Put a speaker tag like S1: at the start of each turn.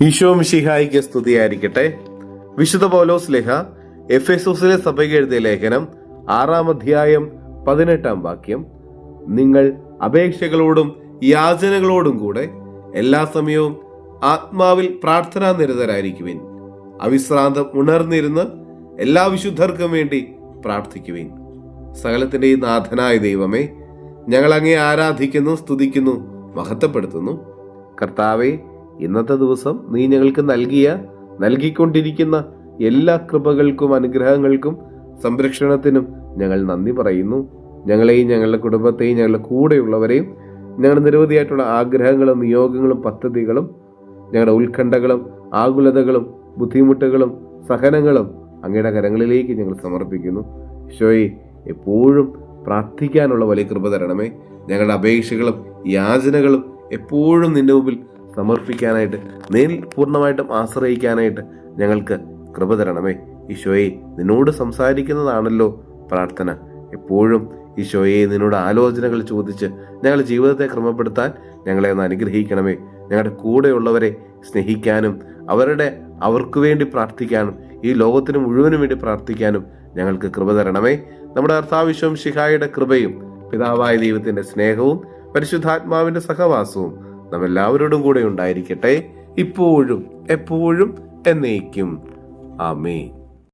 S1: ഈശോ മിശിഹായിക്ക് സ്തുതിയായിരിക്കട്ടെ. വിശുദ്ധ പൗലോസ് ലേഖ എഫെസോസിലെ സഭയ്ക്ക് എഴുതിയ ലേഖനം 6-ാം അധ്യായം 18-ാം വാക്യം, നിങ്ങൾ അപേക്ഷകളോടും യാചനകളോടും കൂടെ എല്ലാ സമയവും ആത്മാവിൽ പ്രാർത്ഥനാ നിരതരായിരിക്കുവിൻ. അവിശ്രാന്തം ഉണർന്നിരുന്ന് എല്ലാ വിശുദ്ധർക്കും വേണ്ടി പ്രാർത്ഥിക്കുവിൻ. സകലത്തിന്റെ ഈ നാഥനായ ദൈവമേ, ഞങ്ങൾ അങ്ങേ ആരാധിക്കുന്നു, സ്തുതിക്കുന്നു, മഹത്വപ്പെടുത്തുന്നു. കർത്താവെ, ഇന്നത്തെ ദിവസം നീ ഞങ്ങൾക്ക് നൽകിക്കൊണ്ടിരിക്കുന്ന എല്ലാ കൃപകൾക്കും അനുഗ്രഹങ്ങൾക്കും സംരക്ഷണത്തിനും ഞങ്ങൾ നന്ദി പറയുന്നു. ഞങ്ങളെയും ഞങ്ങളുടെ കുടുംബത്തെയും ഞങ്ങളുടെ കൂടെയുള്ളവരെയും ഞങ്ങളുടെ നിരവധിയായിട്ടുള്ള ആഗ്രഹങ്ങളും നിയോഗങ്ങളും പദ്ധതികളും ഞങ്ങളുടെ ഉത്കണ്ഠകളും ആകുലതകളും ബുദ്ധിമുട്ടുകളും സഹനങ്ങളും അങ്ങയുടെ കരങ്ങളിലേക്ക് ഞങ്ങൾ സമർപ്പിക്കുന്നു. ഈശോയെ, എപ്പോഴും പ്രാർത്ഥിക്കാനുള്ള വലിയ കൃപ തരണമേ. ഞങ്ങളുടെ അപേക്ഷകളും യാചനകളും എപ്പോഴും നിന്റെ മുമ്പിൽ സമർപ്പിക്കാനായിട്ട്, നീ പൂർണ്ണമായിട്ടും ആശ്രയിക്കാനായിട്ട് ഞങ്ങൾക്ക് കൃപ തരണമേ. ഈശോയെ, നിന്നോട് സംസാരിക്കുന്നതാണല്ലോ പ്രാർത്ഥന. എപ്പോഴും ഈശോയെ, നിന്നോട് ആലോചനകൾ ചോദിച്ച് ഞങ്ങളുടെ ജീവിതത്തെ ക്രമപ്പെടുത്താൻ ഞങ്ങളെ ഒന്ന് അനുഗ്രഹിക്കണമേ. ഞങ്ങളുടെ കൂടെയുള്ളവരെ സ്നേഹിക്കാനും അവർക്ക് വേണ്ടി പ്രാർത്ഥിക്കാനും ഈ ലോകത്തിന് മുഴുവനും വേണ്ടി പ്രാർത്ഥിക്കാനും ഞങ്ങൾക്ക് കൃപ തരണമേ. നമ്മുടെ കർത്താവ് മിശിഹായുടെ കൃപയും പിതാവായ ദൈവത്തിന്റെ സ്നേഹവും പരിശുദ്ധാത്മാവിന്റെ സഹവാസവും നമ്മെല്ലാവരോടും കൂടെ ഉണ്ടായിരിക്കട്ടെ, ഇപ്പോഴും എപ്പോഴും എന്നേക്കും. ആമേൻ.